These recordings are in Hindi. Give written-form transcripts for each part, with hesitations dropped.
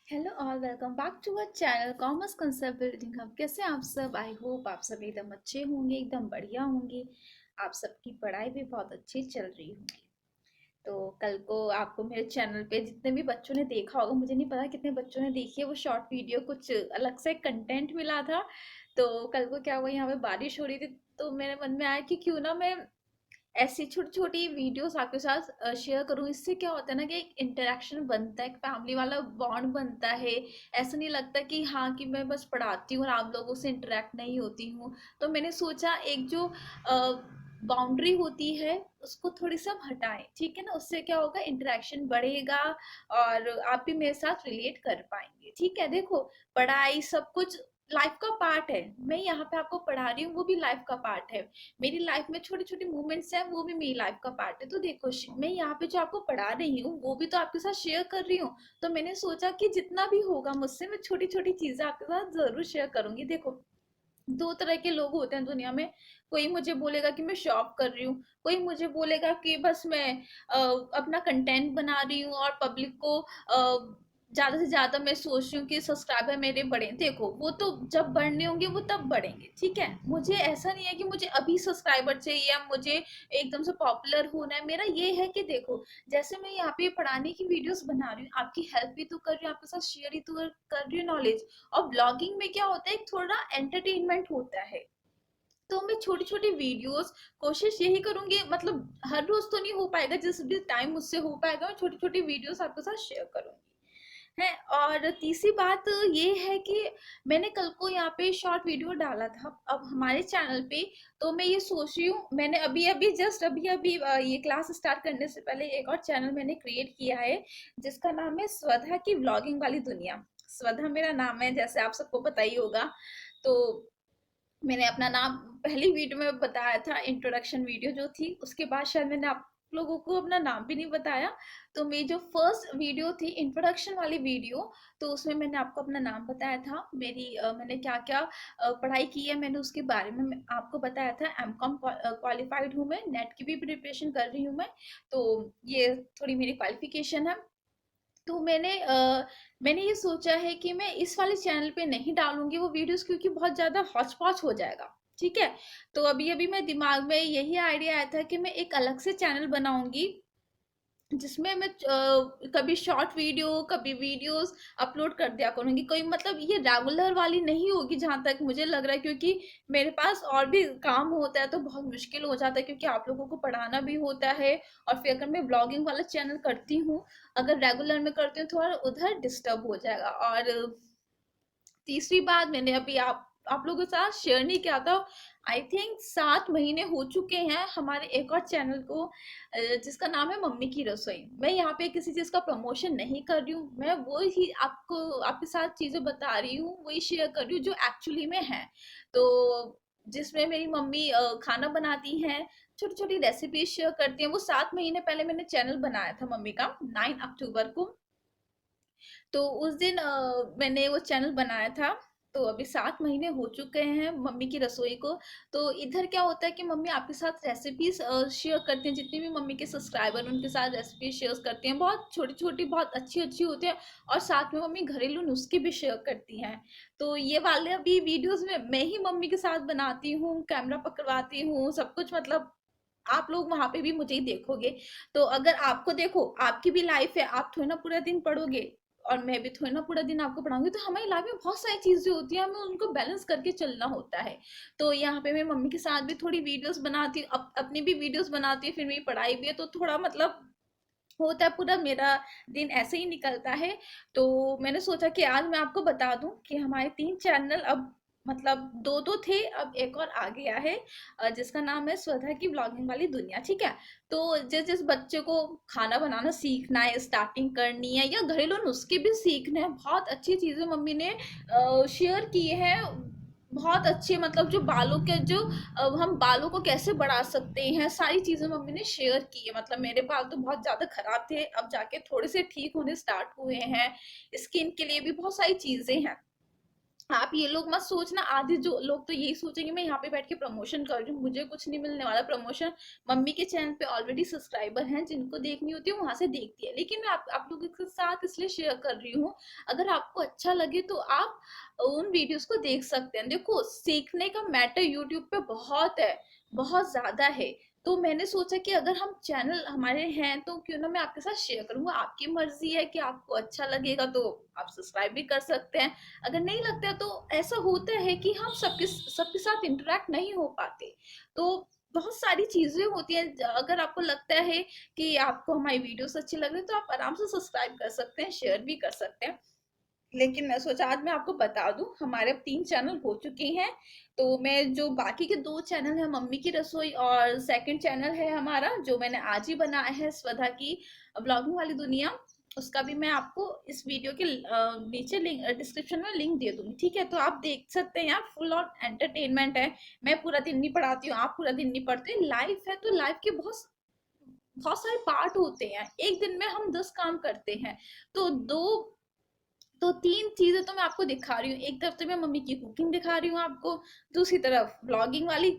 Hello all, welcome back to our channel commerce concept building hub. कैसे हैं आप सब? आई होप आप सब एकदम अच्छे होंगे, एकदम बढ़िया होंगे। आप सबकी पढ़ाई भी बहुत अच्छी चल रही होगी। तो कल को आपको मेरे चैनल पे जितने भी बच्चों ने देखा होगा, मुझे नहीं पता कितने बच्चों ने देखी है वो शॉर्ट वीडियो, कुछ अलग से कंटेंट मिला था। तो कल को क्या हुआ, यहाँ पे बारिश हो रही थी, तो मेरे मन में आया कि क्यों ना मैं ऐसी छोटी छोटी वीडियोस आपके साथ शेयर करूं। इससे क्या होता है ना कि एक इंटरेक्शन बनता है, एक फैमिली वाला बॉन्ड बनता है। ऐसा नहीं लगता कि हाँ कि मैं बस पढ़ाती हूँ और आप लोगों से इंटरेक्ट नहीं होती हूँ। तो मैंने सोचा एक जो बाउंड्री होती है उसको थोड़ी सा हम हटाएं, ठीक है ना। उससे क्या होगा, इंटरेक्शन बढ़ेगा और आप भी मेरे साथ रिलेट कर पाएंगे। ठीक है, देखो, पढ़ाई सब कुछ लाइफ का पार्ट है। मैं यहाँ पे आपको पढ़ा रही हूँ, वो भी लाइफ का पार्ट है। मेरी लाइफ में छोटे छोटे मूवमेंट्स हैं, वो भी मेरी लाइफ का पार्ट है। तो देखो, मैं यहाँ पे जो आपको पढ़ा रही हूँ वो भी तो आपके साथ शेयर कर रही हूँ। तो मैंने सोचा कि जितना भी होगा मुझसे, मैं छोटी छोटी चीजें आपके साथ जरूर शेयर करूंगी। देखो, दो तरह के लोग होते हैं दुनिया में। कोई मुझे बोलेगा कि मैं शॉप कर रही हूँ, कोई मुझे बोलेगा कि बस मैं अपना कंटेंट बना रही हूँ और पब्लिक को ज्यादा से ज्यादा मैं सोच रही हूँ कि सब्सक्राइबर मेरे बढ़े। देखो, वो तो जब बढ़ने होंगे वो तब बढ़ेंगे, ठीक है। मुझे ऐसा नहीं है कि मुझे अभी सब्सक्राइबर चाहिए या मुझे एकदम से पॉपुलर होना है। मेरा ये है कि देखो, जैसे मैं यहाँ पे पढ़ाने की वीडियोस बना रही हूँ, आपकी हेल्प भी तो कर रही हूँ, आपके साथ शेयर ही तो कर रही हूँ नॉलेज। और ब्लॉगिंग में क्या होता है, एक थोड़ा एंटरटेनमेंट होता है। तो मैं छोटी छोटी वीडियोस कोशिश यही करूंगी, मतलब हर रोज तो नहीं हो पाएगा, जिस भी टाइम मुझसे हो पाएगा मैं छोटी छोटी वीडियोस आपके साथ शेयर करूंगी है। और तीसरी बात ये है कि मैंने कल को यहाँ पे शॉर्ट वीडियो डाला था अब हमारे चैनल पे। तो मैं ये सोच रही हूँ, मैंने अभी अभी जस्ट अभी अभी ये क्लास स्टार्ट करने से पहले एक और चैनल मैंने क्रिएट किया है, जिसका नाम है स्वधा की व्लॉगिंग वाली दुनिया। स्वधा मेरा नाम है, जैसे आप सबको पता ही होगा। तो मैंने अपना नाम पहली वीडियो में बताया था, इंट्रोडक्शन वीडियो जो थी, उसके बाद शायद मैंने आप लोगों को अपना नाम भी नहीं बताया। तो मेरी जो फर्स्ट वीडियो थी इंट्रोडक्शन वाली वीडियो, तो उसमें मैंने आपको अपना नाम बताया था, मेरी मैंने क्या क्या पढ़ाई की है मैंने उसके बारे में आपको बताया था। एमकॉम क्वालिफाइड हूँ मैं, नेट की भी प्रिपरेशन कर रही हूँ मैं। तो ये थोड़ी मेरी क्वालिफिकेशन है। तो मैंने ये सोचा है कि मैं इस वाले चैनल पे नहीं डालूंगी वो वीडियोस, क्योंकि बहुत ज़्यादा हौच पौच हो जाएगा, ठीक है। तो अभी अभी मैं दिमाग में यही आइडिया आया था कि मैं एक अलग से चैनल बनाऊंगी, जिसमें मैं कभी शॉर्ट वीडियो कभी वीडियोस अपलोड कर दिया करूंगी। कोई मतलब ये रेगुलर वाली नहीं होगी जहां तक मुझे लग रहा है, क्योंकि मेरे पास और भी काम होता है तो बहुत मुश्किल हो जाता है, क्योंकि आप लोगों को पढ़ाना भी होता है। और फिर अगर मैं ब्लॉगिंग वाला चैनल करती हूँ, अगर रेगुलर में करती हूँ, थोड़ा उधर डिस्टर्ब हो जाएगा। और तीसरी बात, मैंने अभी आप लोगों के साथ शेयर नहीं किया था। आई थिंक 7 महीने हो चुके हैं हमारे एक और चैनल को, जिसका नाम है मम्मी की रसोई। मैं यहाँ पे किसी चीज का प्रमोशन नहीं कर रही हूँ, मैं वो ही आपको आपके साथ चीजें बता रही हूँ, वही शेयर कर रही हूँ जो एक्चुअली में है। तो जिसमें मेरी मम्मी खाना बनाती हैं, छोटी छोटी रेसिपी शेयर करती हैं। वो 7 महीने पहले मैंने चैनल बनाया था मम्मी का, 9 अक्टूबर को। तो उस दिन मैंने वो चैनल बनाया था। तो अभी 7 महीने हो चुके हैं मम्मी की रसोई को। तो इधर क्या होता है कि मम्मी आपके साथ रेसिपीज शेयर करती हैं, जितने भी मम्मी के सब्सक्राइबर उनके साथ रेसिपी शेयर करती हैं, बहुत छोटी छोटी बहुत अच्छी अच्छी होती है। और साथ में मम्मी घरेलू नुस्खे भी शेयर करती हैं। तो ये वाले अभी वीडियोस में मैं ही मम्मी के साथ बनाती हूँ, कैमरा पकड़वाती हूँ, सब कुछ, मतलब आप लोग वहां पे भी मुझे ही देखोगे। तो अगर आपको, देखो, आपकी भी लाइफ है, आप थोड़ी ना पूरा दिन पढ़ोगे और मैं भी थोड़ी ना पूरा दिन आपको पढ़ाऊंगी। तो हमारी लाइफ में बहुत सारी चीजें होती हैं, हमें उनको बैलेंस करके चलना होता है। तो यहाँ पे मैं मम्मी के साथ भी थोड़ी वीडियोस बनाती हूँ, अपनी भी वीडियोस बनाती हूँ, फिर मेरी पढ़ाई भी है, तो थोड़ा मतलब होता है, पूरा मेरा दिन ऐसे ही निकलता है। तो मैंने सोचा कि आज मैं आपको बता दूं कि हमारे 3 चैनल अब, मतलब दो दो थे, अब एक और आ गया है, जिसका नाम है स्वधा की ब्लॉगिंग वाली दुनिया, ठीक है। तो जिस जिस बच्चे को खाना बनाना सीखना है, स्टार्टिंग करनी है, या घरेलू नुस्खे भी सीखने हैं, बहुत अच्छी चीजें मम्मी ने शेयर की है। बहुत अच्छे, मतलब जो बालों के जो हम बालों को कैसे बढ़ा सकते हैं, सारी चीजें मम्मी ने शेयर की है। मतलब मेरे बाल तो बहुत ज्यादा खराब थे, अब जाके थोड़े से ठीक होने स्टार्ट हुए हैं। स्किन के लिए भी बहुत सारी चीजें हैं। आप ये लोग मत सोचना, आधे जो लोग तो यही सोचेंगे मैं यहाँ पे बैठ के प्रमोशन कर रही हूँ, मुझे कुछ नहीं मिलने वाला प्रमोशन। मम्मी के चैनल पे ऑलरेडी सब्सक्राइबर हैं, जिनको देखनी होती है वहां से देखती है, लेकिन मैं आप लोगों के साथ इसलिए शेयर कर रही हूँ। अगर आपको अच्छा लगे तो आप उन वीडियोस को देख सकते हैं। देखो, सीखने का मैटर यूट्यूब पे बहुत है, बहुत ज्यादा है। तो मैंने सोचा कि अगर हम चैनल हमारे हैं तो क्यों ना मैं आपके साथ शेयर करूंगा। आपकी मर्जी है कि आपको अच्छा लगेगा तो आप सब्सक्राइब भी कर सकते हैं, अगर नहीं लगता है तो ऐसा होता है कि हम सबके साथ इंटरेक्ट नहीं हो पाते। तो बहुत सारी चीजें होती हैं, अगर आपको लगता है कि आपको हमारी वीडियोस अच्छी लग रही है तो आप आराम से सब्सक्राइब कर सकते हैं, शेयर भी कर सकते हैं। लेकिन मैं सोचा आज मैं आपको बता दूं, हमारे अब 3 चैनल हो चुके हैं। तो मैं जो बाकी के 2 चैनल है, मम्मी की रसोई और सेकंड चैनल है हमारा जो मैंने आज ही बनाया है, स्वधा की ब्लॉगिंग वाली दुनिया, उसका भी मैं आपको इस वीडियो के नीचे लिंक डिस्क्रिप्शन में लिंक दे दूंगी, ठीक है। तो आप देख सकते हैं, यार फुल ऑन एंटरटेनमेंट है। मैं पूरा दिन नहीं पढ़ाती हूँ, आप पूरा दिन नहीं पढ़ते, लाइफ है तो लाइफ के बहुत बहुत सारे पार्ट होते हैं, एक दिन में हम 10 काम करते हैं। तो 3 चीजें तो मैं आपको दिखा रही हूँ, एक तरफ तो मैं मम्मी की कुकिंग दिखा रही हूँ आपको, दूसरी तरफ ब्लॉगिंग वाली,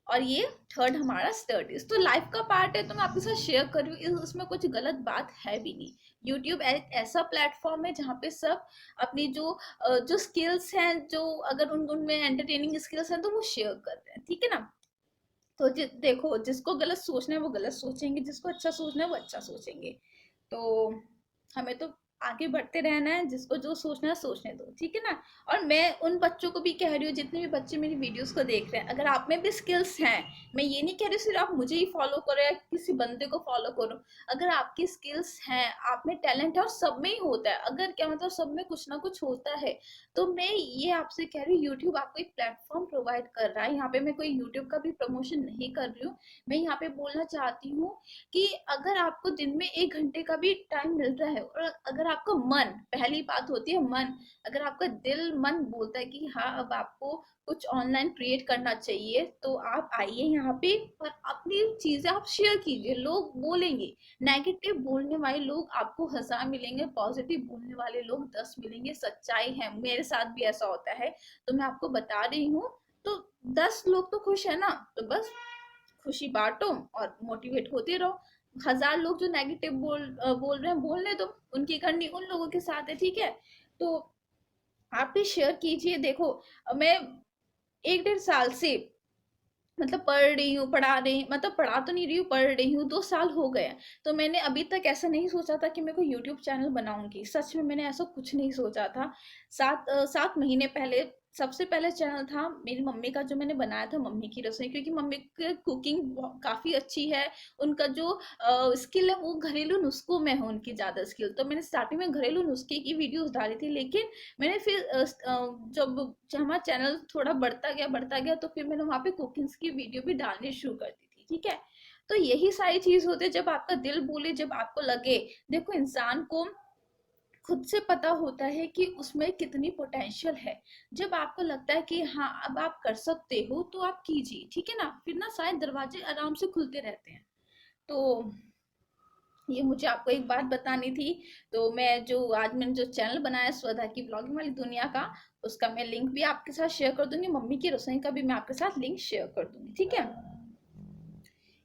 और ये थर्ड हमारा स्टडीज। तो लाइफ का पार्ट है तो मैं आपके साथ शेयर कर रही हूँ, उसमें कुछ गलत बात है भी नहीं। यूट्यूब एक ऐसा प्लेटफॉर्म है जहाँ पे सब अपनी जो स्किल्स हैं, जो अगर उनमें एंटरटेनिंग स्किल्स हैं तो वो शेयर कर रहे हैं, ठीक है ना। तो देखो, जिसको गलत सोचना है वो गलत सोचेंगे, जिसको अच्छा सोचना है वो अच्छा सोचेंगे। तो हमें तो आगे बढ़ते रहना है, जिसको जो सोचना है सोचने दो, ठीक है ना। और मैं उन बच्चों को भी कह रही हूँ, जितने भी बच्चे मेरी वीडियोस को देख रहे हैं, अगर आप में भी स्किल्स हैं, मैं ये नहीं कह रही सिर्फ आप मुझे ही फॉलो करो या किसी बंदे को फॉलो करो। अगर आपकी स्किल्स हैं, आप में टैलेंट है, और सब में ही होता है, अगर क्या मतलब सब में कुछ ना कुछ होता है, तो मैं ये आपसे कह रही हूँ, यूट्यूब आपको एक प्लेटफॉर्म प्रोवाइड कर रहा है। यहाँ पे मैं कोई यूट्यूब का भी प्रमोशन नहीं कर रही हूँ, मैं यहाँ पे बोलना चाहती हूँ कि अगर आपको दिन में 1 घंटे का भी टाइम मिल रहा है, और अगर आपका मन, पहली बात होती है मन, अगर आपका दिल मन बोलता है कि हाँ अब आपको कुछ ऑनलाइन क्रिएट करना चाहिए, तो आप आइए यहाँ पे और अपनी चीजें आप शेयर कीजिए। लोग बोलेंगे, नेगेटिव बोलने वाले लोग आपको 1000 मिलेंगे, पॉजिटिव बोलने वाले लोग 10 मिलेंगे, सच्चाई है, मेरे साथ भी ऐसा होता है। तो मैं आपको बता रही हूँ। तो 10 लोग तो खुश है ना, तो बस खुशी बांटो और मोटिवेट होते रहो। 1000 लोग जो नेगेटिव बोल रहे हैं, बोलने दो, उनकी करनी उन लोगों के साथ है, ठीक है। तो आप भी शेयर कीजिए। देखो, मैं 1 डेढ़ साल से मतलब पढ़ रही हूँ, पढ़ा रही, मतलब पढ़ा तो नहीं रही हूँ, पढ़ रही हूँ, 2 साल हो गए हैं। तो मैंने अभी तक ऐसा नहीं सोचा था कि मैं कोई यूट्यूब चैनल बनाऊंगी, सच में मैंने ऐसा कुछ नहीं सोचा था। 7 महीने पहले सबसे पहले चैनल था मेरी मम्मी का, जो मैंने बनाया था, मम्मी की रसोई, क्योंकि मम्मी की कुकिंग काफी अच्छी है। उनका जो स्किल है वो घरेलू नुस्खों में है, उनकी ज्यादा स्किल। तो मैंने स्टार्टिंग में घरेलू नुस्खे की वीडियोस डाली थी, लेकिन मैंने फिर जब हमारा चैनल थोड़ा बढ़ता गया तो फिर मैंने वहाँ पे कुकिंग्स की वीडियो भी डालनी शुरू कर दी थी, ठीक है। तो यही सारी चीज होती है, जब आपका दिल बोले, जब आपको लगे। देखो, इंसान को खुद से पता होता है कि उसमें कितनी पोटेंशियल है। जब आपको लगता है कि हाँ अब आप कर सकते हो तो आप कीजिए, ठीक है ना, फिर ना सारे दरवाजे आराम से खुलते रहते हैं। तो ये मुझे आपको एक बात बतानी थी। तो मैंने जो चैनल बनाया स्वधा की ब्लॉगिंग वाली दुनिया का, उसका मैं लिंक भी आपके साथ शेयर कर दूंगी, मम्मी की रसोई का भी मैं आपके साथ लिंक शेयर कर दूंगी, ठीक है।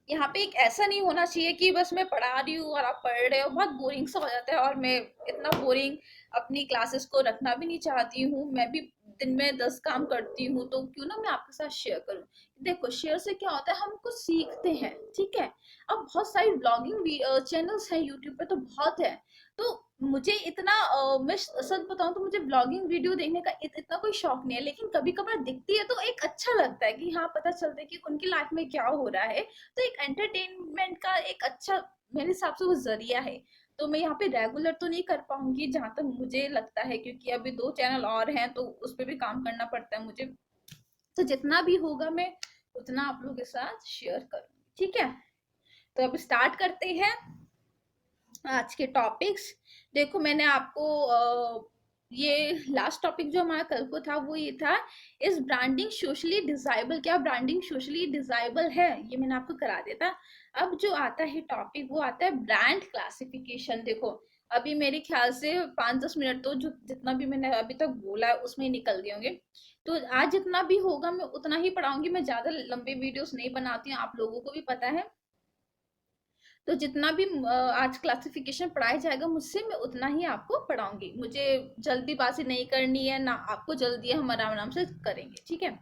यहाँ पे एक ऐसा नहीं होना चाहिए कि बस मैं पढ़ा रही हूँ और आप पढ़ रहे हो, बहुत बोरिंग सा हो जाता है, और मैं इतना बोरिंग अपनी क्लासेस को रखना भी नहीं चाहती हूँ। मैं भी दिन में 10 काम करती हूँ, तो क्यों ना मैं आपके साथ शेयर करूँ। देखो, शेयर से क्या होता है, हम कुछ सीखते हैं, ठीक है। अब बहुत सारी ब्लॉगिंग चैनल्स हैं यूट्यूब पे, तो बहुत है। तो मुझे इतना मैं सच बताऊं तो मुझे ब्लॉगिंग वीडियो देखने का इतना कोई शौक नहीं है, लेकिन कभी कभार दिखती है तो एक अच्छा लगता है कि हाँ पता चलता है कि उनकी लाइफ में क्या हो रहा है। तो एक एंटरटेनमेंट का एक अच्छा, मेरे हिसाब से वो जरिया है। तो मैं यहाँ पे रेगुलर तो नहीं कर पाऊंगी जहां तक मुझे लगता है, क्योंकि अभी 2 चैनल और हैं तो उस पर भी काम करना पड़ता है मुझे। तो जितना भी होगा मैं उतना आप लोगों के साथ शेयर करूंगी, ठीक है। तो अब स्टार्ट करते हैं आज के टॉपिक्स। देखो, मैंने आपको ये लास्ट टॉपिक जो हमारा कल को था वो ये था, इस ब्रांडिंग सोशली डिजाइबल, क्या ब्रांडिंग सोशली डिजाइबल है, ये मैंने आपको करा दिया था। अब जो आता है टॉपिक वो आता है ब्रांड क्लासिफिकेशन। देखो, अभी मेरे ख्याल से 5-10 मिनट तो जो जितना भी मैंने अभी तक बोला है उसमें ही निकल गए होंगे। तो आज जितना भी होगा मैं उतना ही पढ़ाऊंगी, मैं ज्यादा लंबे वीडियोस नहीं बनाती हूँ, आप लोगों को भी पता है। तो जितना भी आज क्लासिफिकेशन पढ़ाया जाएगा मुझसे, मैं उतना ही आपको पढ़ाऊंगी। मुझे जल्दीबाजी नहीं करनी है ना, आपको जल्दी है, हम आराम आराम से करेंगे, ठीक है।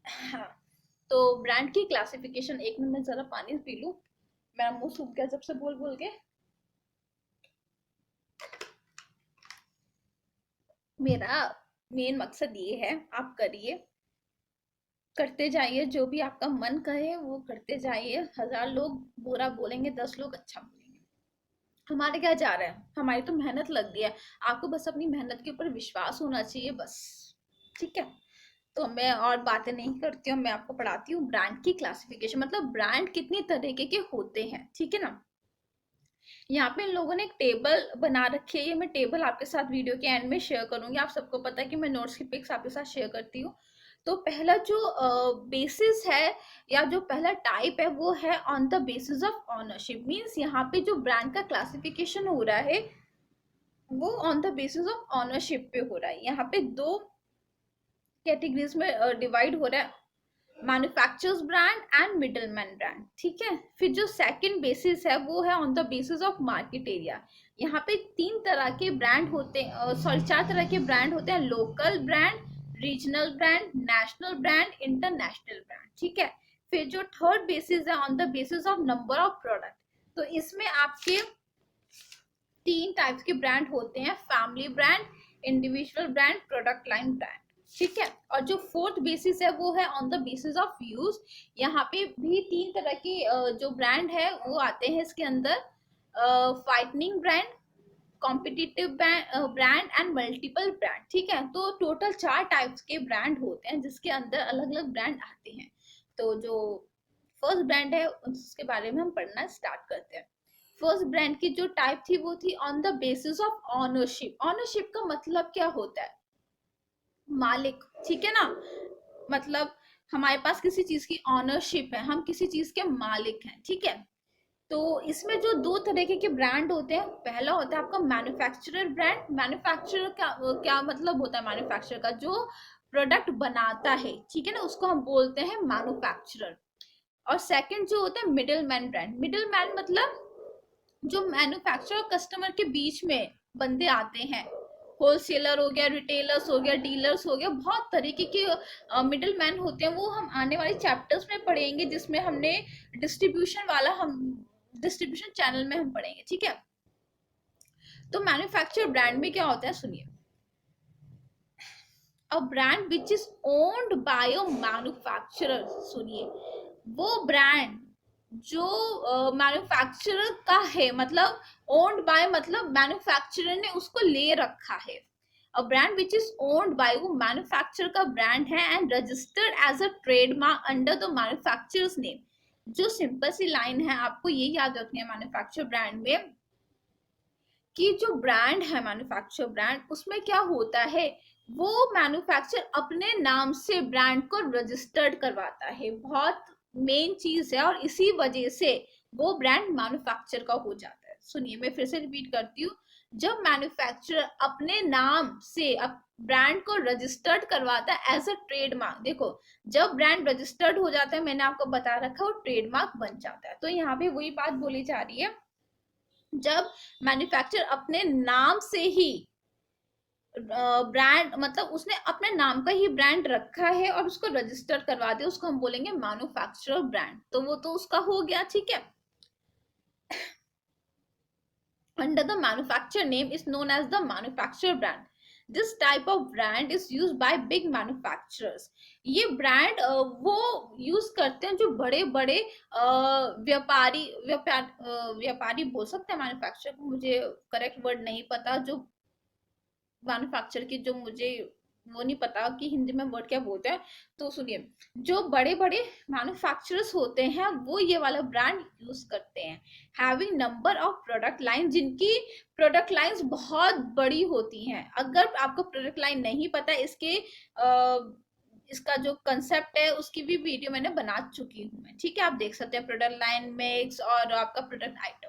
हाँ, तो ब्रांड की क्लासिफिकेशन, एक मिनट में जरा पानी पी लूं, मेरा मुंह सूख गया जब से बोल बोल के। मेरा मेन मकसद ये है, आप करिए, करते जाइए, जो भी आपका मन कहे वो करते जाइए। 1000 लोग बुरा बोलेंगे, 10 लोग अच्छा बोलेंगे, हमारे क्या जा रहा है, हमारी तो मेहनत लग गई है। आपको बस अपनी मेहनत के ऊपर विश्वास होना चाहिए, बस, ठीक है। तो मैं और बातें नहीं करती हूँ, मैं आपको पढ़ाती हूँ ब्रांड की क्लासिफिकेशन, मतलब ब्रांड कितनी तरीके के होते हैं, ठीक है ना। यहाँ पे इन लोगों ने एक टेबल बना रखी है, ये मैं टेबल आपके साथ वीडियो के एंड में शेयर करूंगी। आप सबको पता है कि मैं नोट्स की पिक्स आपके साथ शेयर करती हूँ। तो पहला जो बेसिस है या जो पहला टाइप है वो है on the basis of ownership. Means यहाँ पे जो ब्रांड का क्लासिफिकेशन हो रहा है वो on the basis of ownership पे हो रहा है। यहाँ पे दो कैटेगरीज में डिवाइड हो रहा है, manufacturers brand and middleman brand, ठीक है। फिर जो सेकंड बेसिस है वो है on the basis of market area. यहाँ पे तीन तरह के ब्रांड होते हैं, सॉरी, चार तरह के ब्रांड होते हैं, local brand, regional brand, national brand, international brand, ठीक है। फिर जो थर्ड बेसिस है on the basis of number of product. तो इसमें आपके तीन टाइप्स के ब्रांड होते हैं, family brand, individual brand, product line brand, ठीक है। और जो फोर्थ बेसिस है वो है on the basis of use. यहाँ पे भी तीन तरह के जो ब्रांड है वो आते हैं इसके अंदर, fighting brand, competitive brand and multiple brand, ठीक है। तो टोटल चार टाइप्स के ब्रांड होते हैं जिसके अंदर अलग अलग ब्रांड आते हैं। तो जो फर्स्ट ब्रांड है उसके बारे में हम पढ़ना स्टार्ट करते हैं। फर्स्ट ब्रांड की जो टाइप थी वो थी on the basis of ownership. Ownership का मतलब क्या होता है, मालिक, ठीक है ना। मतलब हमारे पास किसी चीज की ऑनरशिप है, हम किसी चीज के मालिक हैं, ठीक है। तो इसमें जो दो तरीके के ब्रांड होते हैं, पहला होता है आपका मैन्युफैक्चरर ब्रांड। मैन्युफैक्चरर का क्या मतलब होता है, मैन्युफैक्चरर का जो प्रोडक्ट बनाता है, ठीक है ना, उसको हम बोलते हैं मैन्युफैक्चरर। और सेकंड जो होता है middle man brand. Middle man मतलब जो मैन्युफैक्चरर और कस्टमर के बीच में बंदे आते हैं, होलसेलर हो गया, रिटेलर्स हो गया, डीलर्स हो गया, बहुत तरीके के मिडिल मैन होते हैं। वो हम आने वाले चैप्टर्स में पढ़ेंगे, जिसमें हमने डिस्ट्रीब्यूशन वाला, हम डिस्ट्रीब्यूशन चैनल में हम पढ़ेंगे, ठीक है। तो मैन्युफैक्चर ब्रांड में क्या होता है, सुनिए। अ brand which is owned bye a manufacturer, सुनिए, वो ब्रांड जो मैन्युफैक्चरर का है, मतलब ओन्ड बाय मतलब मैन्युफैक्चरर ने उसको ले रखा है। A brand which is owned by, वो मैन्युफैक्चरर का ब्रांड है, and registered as a trademark under the manufacturer's name. जो सिंपल सी लाइन है, आपको ये याद रखनी है मैन्युफैक्चर ब्रांड में, कि जो ब्रांड है मैन्युफैक्चर ब्रांड, उसमें क्या होता है, वो मैन्युफैक्चर अपने नाम से ब्रांड को रजिस्टर्ड करवाता है। बहुत मेन चीज है, और इसी वजह से वो ब्रांड मैन्युफैक्चर का हो जाता है। सुनिए, मैं फिर से रिपीट करती हूँ। जब मैन्युफैक्चरर अपने नाम से ब्रांड को रजिस्टर्ड करवाता है एज अ ट्रेडमार्क, देखो, जब ब्रांड रजिस्टर्ड हो जाता है, मैंने आपको बता रखा है, वो ट्रेडमार्क बन जाता है। तो यहाँ पे वही बात बोली जा रही है, जब मैन्युफैक्चरर अपने नाम से ही ब्रांड, मतलब उसने अपने नाम का ही ब्रांड रखा है और उसको रजिस्टर करवा दिया, उसको हम बोलेंगे मैन्युफैक्चरर ब्रांड। तो वो तो उसका हो गया, ठीक है। Under the manufacture name is known as the manufacturer brand. This type of brand is use by big manufacturers. ये ब्रांड वो यूज करते हैं जो बड़े बड़े व्यापारी बोल सकते हैं मैन्युफैक्चर को, मुझे करेक्ट वर्ड नहीं पता, जो मैन्युफैक्चर की, जो मुझे वो नहीं पता कि हिंदी में वर्ड क्या बोलते हैं। तो सुनिए, जो बड़े बड़े मैन्युफैक्चरर्स होते हैं वो ये वाला ब्रांड यूज करते हैं, having number of product line, जिनकी प्रोडक्ट लाइंस बहुत बड़ी होती हैं। अगर आपको प्रोडक्ट लाइन नहीं पता, इसका जो कंसेप्ट है उसकी भी वीडियो मैंने बना चुकी हूँ मैं, ठीक है। आप देख सकते हैं प्रोडक्ट लाइन, मिक्स और आपका product item.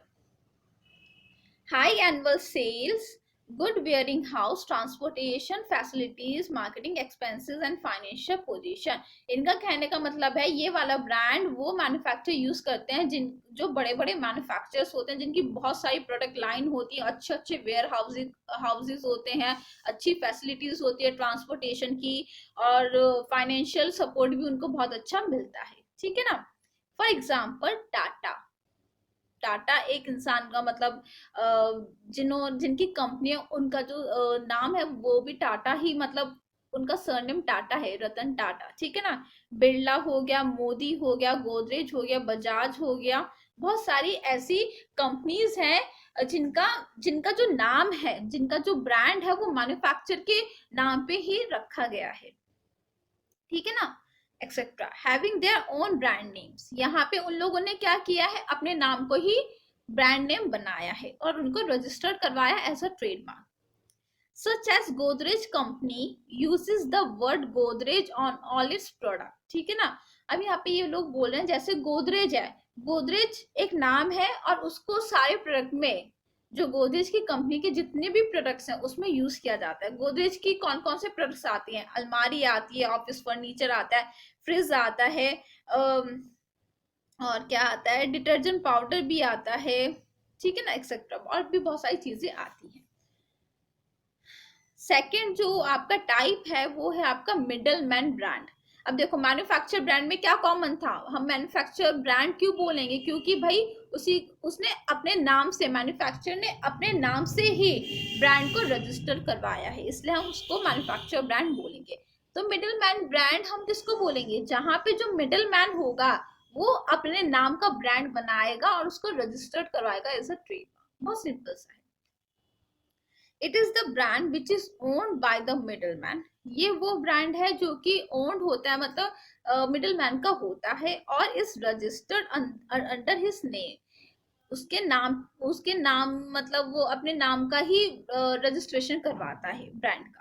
High annual sales, good warehousing, transportation facilities, marketing expenses and financial position. इनका कहने का मतलब है ये वाला ब्रांड वो मैन्युफैक्चर यूज करते हैं जिन जो बड़े बड़े मैन्युफैक्चरर्स होते हैं, जिनकी बहुत सारी प्रोडक्ट लाइन होती है, अच्छे अच्छे वेयर हाउसेज होते हैं, अच्छी फैसिलिटीज होती है ट्रांसपोर्टेशन की, और फाइनेंशियल सपोर्ट भी उनको बहुत अच्छा मिलता है। ठीक है ना। For example Tata. टाटा एक इंसान का मतलब जिनकी कंपनी है उनका जो नाम है वो भी टाटा ही, मतलब उनका सरनेम टाटा है, रतन टाटा। ठीक है ना। बिरला हो गया, मोदी हो गया, गोदरेज हो गया, बजाज हो गया, बहुत सारी ऐसी कंपनीज हैं जिनका जिनका जो नाम है, जिनका जो ब्रांड है वो मैन्युफैक्चर के नाम पे ही रखा गया है। ठीक है ना। Etcetera having their own brand names. यहाँ पे उन लोगों ने क्या किया है, अपने नाम को ही ब्रांड नेम बनाया है और उनको रजिस्टर करवाया as a trademark. Such as Godrej company uses the word Godrej on all its product. ठीक है ना। अब यहाँ पे ये लोग बोल रहे हैं जैसे गोदरेज है, गोदरेज एक नाम है और उसको सारे प्रोडक्ट में, जो गोदरेज की कंपनी के जितने भी प्रोडक्ट्स हैं उसमें यूज किया जाता है। गोदरेज की कौन कौन से प्रोडक्ट्स आती हैं, अलमारी आती है, ऑफिस फर्नीचर आता है, फ्रिज आता है, और क्या आता है, डिटर्जेंट पाउडर भी आता है। ठीक है ना। एक्सेट्रा और भी बहुत सारी चीजें आती हैं। सेकंड जो आपका टाइप है वो है आपका मिडल मैन ब्रांड। अब देखो मैन्युफैक्चर ब्रांड में क्या कॉमन था, हम मैन्युफैक्चर ब्रांड क्यों बोलेंगे, क्योंकि भाई उसने अपने नाम से, मैन्युफैक्चर ने अपने नाम से ही ब्रांड को रजिस्टर करवाया है, इसलिए हम उसको मैन्युफैक्चर ब्रांड बोलेंगे। तो मिडल मैन ब्रांड हम किसको बोलेंगे, जहां पे जो मिडल मैन होगा वो अपने नाम का ब्रांड बनाएगा और उसको रजिस्टर्ड करवाएगा एज अ ट्रेड। बहुत सिंपल सा है। It is the brand which is owned by the middle man. ये वो ब्रांड है जो कि ओन्ड होता है, मतलब मिडल मैन का होता है, और is registered under his name. उसके नाम मतलब वो अपने नाम का ही रजिस्ट्रेशन करवाता है ब्रांड का।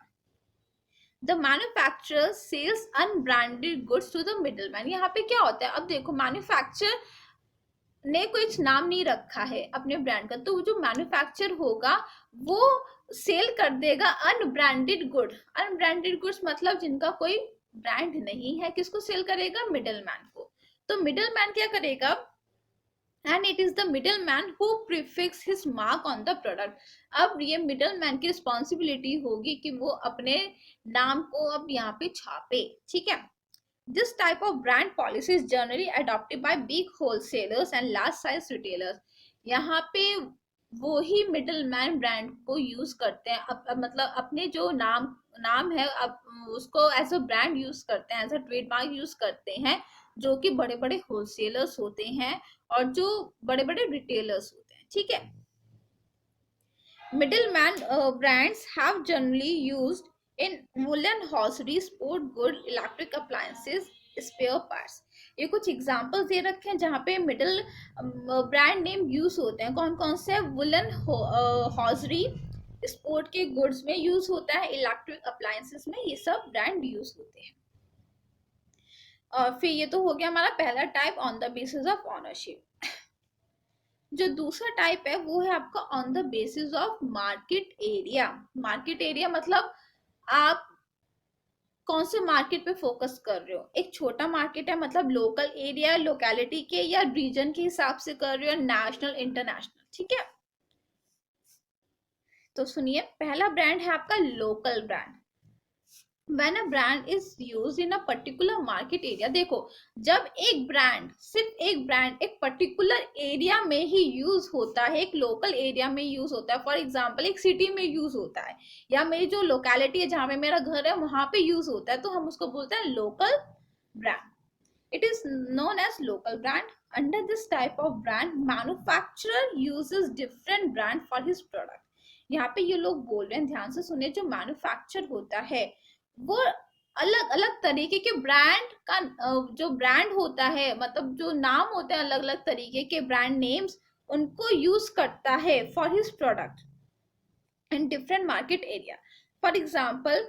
The manufacturer sells unbranded goods to the middle man. यहाँ पे क्या होता है, अब देखो मैन्युफैक्चर ने कुछ नाम नहीं रखा है अपने ब्रांड का, तो जो मैन्युफैक्चर होगा वो सेल कर देगा अनब्रांडेड गुड। अनब्रांडेड गुड्स मतलब जिनका कोई ब्रांड नहीं है, किसको सेल करेगा, मिडल मैन को। तो मिडल मैन क्या करेगा, and it is the middle man who prefix his mark on the product. अब ये मिडल मैन की रिस्पॉन्सिबिलिटी होगी कि वो अपने नाम को अब यहाँ पे छापे। ठीक है। This type of brand policy is generally adopted by big wholesalers and large size retailers. यहाँ पे वो ही मिडल मैन ब्रांड को यूज करते हैं, मतलब अपने जो नाम है अब उसको एज अ ब्रांड यूज करते हैं, एज अ ट्रेडमार्क यूज करते हैं, जो कि बड़े बड़े होलसेलर्स होते हैं और जो बड़े बड़े रिटेलर्स होते हैं। ठीक है। Middleman brands have generally used in woolen hosiery, sport good, electric appliances, spare parts. ये कुछ एग्जांपल्स दे रखे हैं जहाँ पे मिडिल ब्रांड नेम यूज होते हैं। कौन कौन से, वुलन हॉजरी, स्पोर्ट के गुड्स में यूज होता है, इलेक्ट्रिक अप्लायंसेस में, ये सब ब्रांड यूज होते हैं। और फिर ये तो हो गया हमारा पहला type, on the basis of ownership. जो दूसरा टाइप है वो है आपका on the basis of market area. Market area मतलब आप कौन से मार्केट पे फोकस कर रहे हो। एक छोटा मार्केट है मतलब लोकल एरिया, लोकेलिटी के या रीजन के हिसाब से कर रहे हो, नेशनल, इंटरनेशनल। ठीक है। तो सुनिए, पहला ब्रांड है आपका local brand. When a brand is used in a particular market area, देखो जब एक ब्रांड, सिर्फ एक ब्रांड एक पर्टिकुलर एरिया में ही यूज होता है, एक लोकल एरिया में यूज होता है, फॉर एग्जांपल एक सिटी में यूज होता है, या मेरी जो लोकेलिटी है जहां पे मेरा घर है वहां पे यूज होता है, तो हम उसको बोलते हैं local brand. It is known as local brand. Under this type of brand manufacturer uses different brand for his product. यहाँ पे ये लोग बोल रहे हैं, ध्यान से सुनिए, जो मैन्युफैक्चर होता है वो अलग अलग तरीके के ब्रांड का जो ब्रांड होता है, मतलब जो नाम होते हैं अलग अलग तरीके के ब्रांड नेम्स, उनको यूज करता है for his product in different market area. For example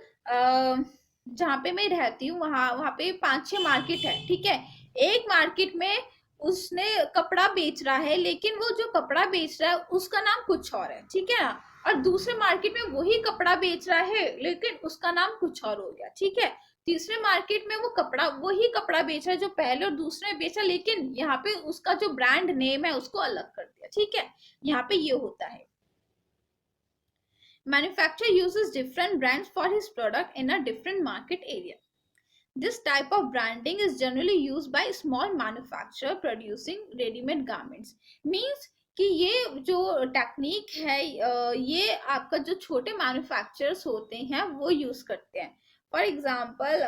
जहाँ पे मैं रहती हूँ वहां वहां पे 5-6 मार्केट है। ठीक है। एक मार्केट में उसने कपड़ा बेच रहा है, लेकिन वो जो कपड़ा बेच रहा है उसका नाम कुछ और है, ठीक है ना। और दूसरे मार्केट में वही कपड़ा बेच रहा है लेकिन उसका नाम कुछ और हो गया, ठीक है। तीसरे मार्केट में वो कपड़ा वही कपड़ा बेच रहा है जो पहले और दूसरे में बेचा, लेकिन यहाँ पे उसका जो ब्रांड नेम है उसको अलग कर दिया, ठीक है। यहाँ पे ये होता है, manufacturer uses different brands for his product in a different market area. This type of branding is generally used by small manufacturer producing ready-made garments. Means कि ये जो टेक्निक है, ये आपका जो छोटे मैन्युफैक्चरर्स होते हैं वो यूज करते हैं। फॉर एग्जाम्पल,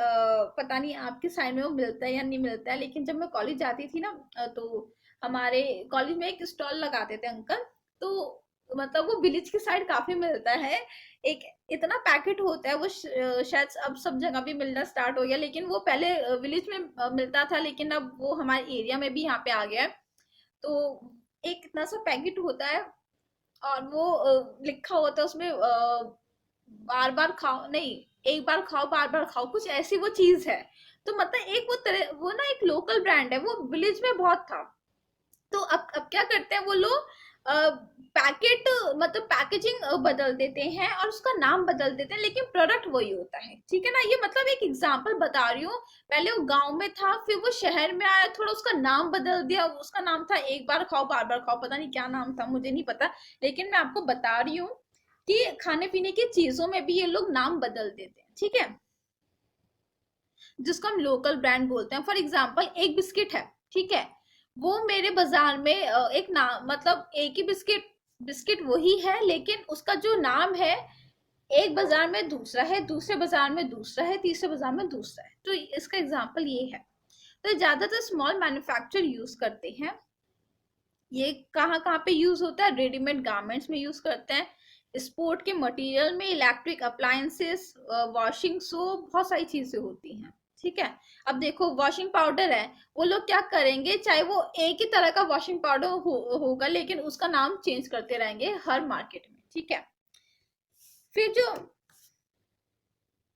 पता नहीं आपके साइड में वो मिलता है या नहीं मिलता है, लेकिन जब मैं कॉलेज जाती थी ना, तो हमारे कॉलेज में एक स्टॉल लगाते थे अंकल। तो मतलब वो विलेज की साइड काफी मिलता है। एक इतना पैकेट होता है वो, शायद अब सब जगह भी मिलना स्टार्ट हो गया, लेकिन वो पहले विलेज में मिलता था, लेकिन अब वो हमारे एरिया में भी यहाँ पे आ गया है। तो एक इतना सा पैकेट होता है और वो लिखा होता है उसमें, बार बार खाओ नहीं, एक बार खाओ बार बार खाओ, कुछ ऐसी वो चीज है। तो मतलब एक वो तरह वो ना एक लोकल ब्रांड है, वो विलेज में बहुत था। तो अब क्या करते हैं वो लोग, पैकेट मतलब पैकेजिंग बदल देते हैं और उसका नाम बदल देते हैं, लेकिन प्रोडक्ट वही होता है, ठीक है ना। ये मतलब एक एग्जांपल बता रही हूँ। पहले वो गांव में था, फिर वो शहर में आया, थोड़ा उसका नाम बदल दिया। उसका नाम था एक बार खाओ बार बार खाओ, पता नहीं क्या नाम था, मुझे नहीं पता। लेकिन मैं आपको बता रही हूँ कि खाने पीने की चीजों में भी ये लोग नाम बदल देते हैं, ठीक है, जिसको हम लोकल ब्रांड बोलते हैं। फॉर एग्जाम्पल, एक बिस्किट है, ठीक है, वो मेरे बाजार में एक नाम, मतलब एक ही बिस्किट बिस्किट वही है, लेकिन उसका जो नाम है एक बाजार में दूसरा है, दूसरे बाजार में दूसरा है, तीसरे बाजार में दूसरा है। तो इसका एग्जाम्पल ये है। तो ज्यादातर स्मॉल मैन्युफैक्चर यूज करते हैं। ये कहाँ कहाँ पे यूज होता है, रेडीमेड गारमेंट्स में यूज करते हैं, स्पोर्ट के मटेरियल में, इलेक्ट्रिक अप्लायंसेस, वॉशिंग सोप, बहुत सारी चीजें होती हैं, ठीक है। अब देखो, वॉशिंग पाउडर है, वो लोग क्या करेंगे, चाहे वो एक ही तरह का वॉशिंग पाउडर होगा, लेकिन उसका नाम चेंज करते रहेंगे हर मार्केट में, ठीक है। फिर जो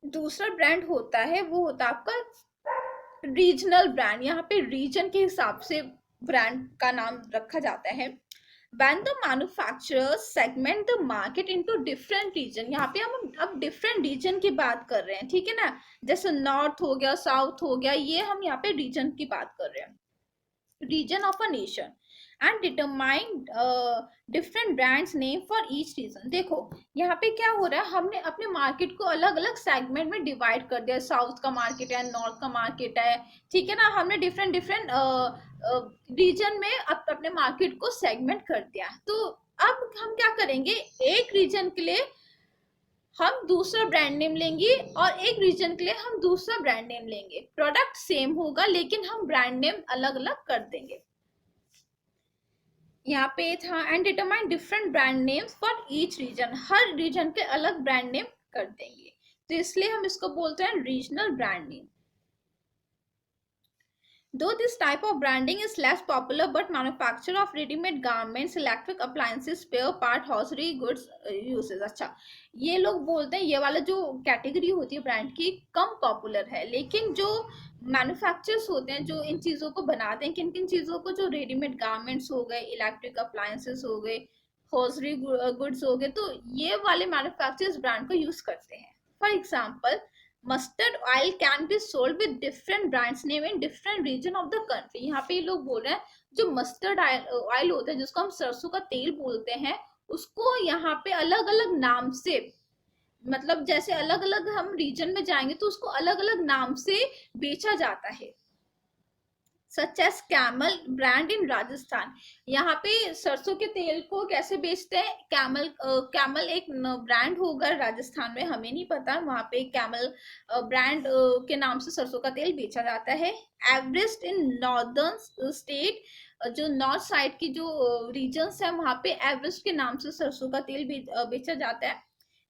दूसरा ब्रांड होता है वो होता है आपका रीजनल ब्रांड। यहाँ पे रीजन के हिसाब से ब्रांड का नाम रखा जाता है। when the manufacturers segment the market into different region, यहाँ पे हम अब different region की बात कर रहे हैं, ठीक है ना। जैसे नॉर्थ हो गया, साउथ हो गया, ये हम यहाँ पे रीजन की बात कर रहे हैं, region of a nation, and determine different brands name for each region। देखो यहाँ पे क्या हो रहा है, हमने अपने मार्केट को अलग अलग सेगमेंट में डिवाइड कर दिया। साउथ का मार्केट है, नॉर्थ का मार्केट है, ठीक है ना। हमने डिफरेंट डिफरेंट रीजन में अपने मार्केट को सेगमेंट कर दिया। तो अब हम क्या करेंगे, एक रीजन के लिए हम दूसरा ब्रांड नेम लेंगे और एक रीजन के लिए हम दूसरा ब्रांड नेम लेंगे। प्रोडक्ट सेम होगा लेकिन हम ब्रांड नेम अलग अलग कर देंगे। यहाँ पे था and determine different brand names for each region, हर रीजन के अलग ब्रांड नेम कर देंगे। तो इसलिए हम इसको बोलते हैं regional brand name. Though this type of branding is less popular, but manufacture of ready-made garments, electric appliances, spare part, hosiery goods uses। अच्छा, ये लोग बोलते हैं ये वाला जो कैटेगरी होती है ब्रांड की कम पॉपुलर है, लेकिन जो मैन्युफैक्चरर्स होते हैं जो इन चीज़ों को बनाते हैं, किन किन चीज़ों को, जो रेडीमेड गारमेंट्स हो गए, इलेक्ट्रिक अप्लायंसेस हो गए, हॉसरी गुड्स हो गए, तो ये वाले मैन्युफैक्चरर्स ब्रांड को यूज करते हैं। For example, mustard oil can be sold with different brands name in different region of the country. यहाँ पे ये लोग बोल रहे हैं जो मस्टर्ड ऑयल होता है, जिसको हम सरसों का तेल बोलते हैं, उसको यहाँ पे अलग अलग नाम से, मतलब जैसे अलग अलग हम रीजन में जाएंगे तो उसको अलग अलग नाम से बेचा जाता है। सच एस कैमल ब्रांड इन राजस्थान। यहाँ पे सरसों के तेल को कैसे बेचते हैं, कैमल कैमल एक ब्रांड होगा राजस्थान में, हमें नहीं पता, वहां पे कैमल ब्रांड के नाम से सरसों का तेल बेचा जाता है। एवरेस्ट इन नॉर्दर्न स्टेट, जो नॉर्थ साइड की जो रीजन्स है वहां पे एवरेस्ट के नाम से सरसों का तेल बेचा जाता है।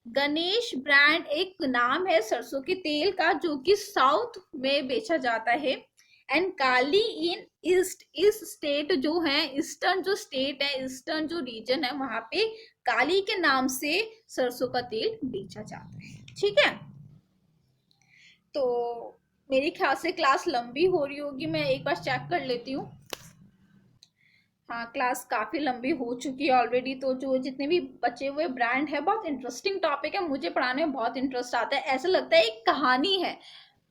गणेश ब्रांड एक नाम है सरसों के तेल का जो कि साउथ में बेचा जाता है। एंड काली इन ईस्ट, इस स्टेट जो है, ईस्टर्न जो स्टेट है, ईस्टर्न जो रीजन है, वहां पे काली के नाम से सरसों का तेल बेचा जाता है, ठीक है। तो मेरे ख्याल से क्लास लंबी हो रही होगी, मैं एक बार चेक कर लेती हूँ। हाँ, क्लास काफ़ी लंबी हो चुकी है ऑलरेडी, तो जो जितने भी बचे हुए ब्रांड है, बहुत इंटरेस्टिंग टॉपिक है, मुझे पढ़ाने में बहुत इंटरेस्ट आता है, ऐसा लगता है एक कहानी है।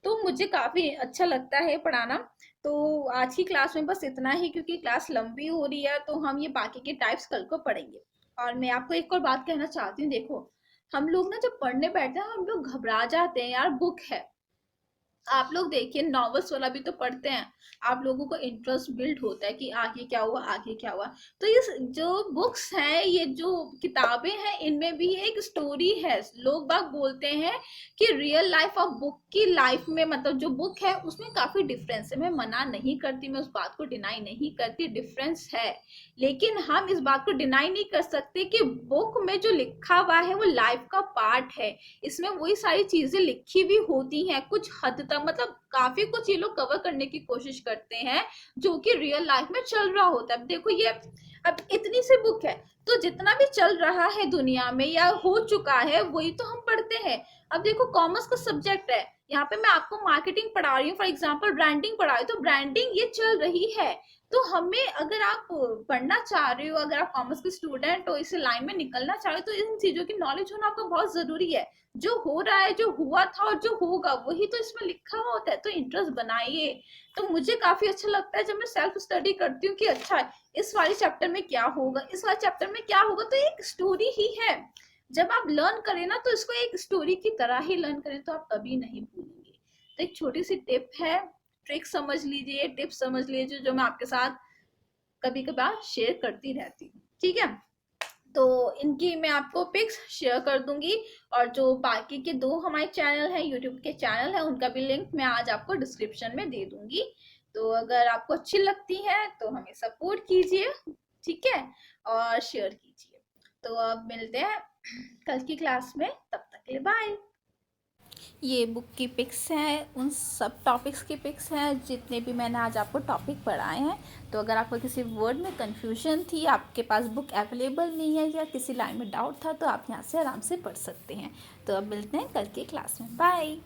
तो मुझे काफ़ी अच्छा लगता है पढ़ाना। तो आज की क्लास में बस इतना ही, क्योंकि क्लास लंबी हो रही है, तो हम ये बाकी के टाइप्स कल को पढ़ेंगे। और मैं आपको एक और बात कहना चाहती हूँ, देखो हम लोग ना जब पढ़ने बैठते हैं हम लोग घबरा जाते हैं, यार बुक है। आप लोग देखिए नॉवेल्स वाला भी तो पढ़ते हैं, आप लोगों को इंटरेस्ट बिल्ड होता है कि आगे क्या हुआ, आगे क्या हुआ। तो ये जो बुक्स हैं, ये जो किताबें हैं, इनमें भी एक स्टोरी है। लोग बाग बोलते हैं कि रियल लाइफ और बुक की लाइफ में, मतलब जो बुक है उसमें काफी डिफरेंस है। मैं मना नहीं करती, मैं उस बात को डिनाई नहीं करती, डिफरेंस है। लेकिन हम इस बात को डिनाई नहीं कर सकते कि बुक में जो लिखा हुआ है वो लाइफ का पार्ट है। इसमें वही सारी चीजें लिखी भी होती हैं कुछ हद तक, मतलब काफी कुछ ये लोग कवर करने की कोशिश करते हैं जो कि रियल लाइफ में चल रहा होता है। अब देखो ये, अब इतनी सी बुक है, तो जितना भी चल रहा है दुनिया में या हो चुका है वही तो हम पढ़ते हैं। अब देखो कॉमर्स का सब्जेक्ट है, यहाँ पे मैं आपको मार्केटिंग पढ़ा रही हूँ, फॉर एग्जाम्पल ब्रांडिंग पढ़ा रही हूँ, तो ब्रांडिंग ये चल रही है। तो हमें, अगर आप पढ़ना चाह रहे हो, अगर आप कॉमर्स के स्टूडेंट हो, इस लाइन में निकलना चाह रहे हो, तो इन चीजों की नॉलेज होना आपको बहुत जरूरी है। जो हो रहा है, जो हुआ था और जो होगा वही तो इसमें लिखा हुआ होता है, तो इंटरेस्ट बनाइए। तो मुझे काफी अच्छा लगता है जब मैं सेल्फ स्टडी करती हूँ कि अच्छा इस वाले चैप्टर में क्या होगा, इस वाले चैप्टर में क्या होगा, तो एक स्टोरी ही है। जब आप लर्न करें ना, तो इसको एक स्टोरी की तरह ही लर्न करें, तो आप कभी नहीं भूलेंगे। तो एक छोटी सी टिप है, ट्रिक समझ लीजिए, टिप समझ लीजिए, जो मैं आपके साथ कभी कभार शेयर करती रहती हूँ, ठीक है। तो इनकी मैं आपको पिक्स शेयर कर दूंगी, और जो बाकी के दो हमारे चैनल हैं, यूट्यूब के चैनल हैं, उनका भी लिंक मैं आज आपको डिस्क्रिप्शन में दे दूंगी। तो अगर आपको अच्छी लगती है तो हमें सपोर्ट कीजिए, ठीक है, और शेयर कीजिए। तो अब मिलते हैं कल की क्लास में, तब तक के लिए बाय। ये बुक की पिक्स हैं, उन सब टॉपिक्स की पिक्स हैं जितने भी मैंने आज आपको टॉपिक पढ़ाए हैं। तो अगर आपको किसी वर्ड में कंफ्यूजन थी, आपके पास बुक अवेलेबल नहीं है, या किसी लाइन में डाउट था, तो आप यहाँ से आराम से पढ़ सकते हैं। तो अब मिलते हैं कल की क्लास में, बाय।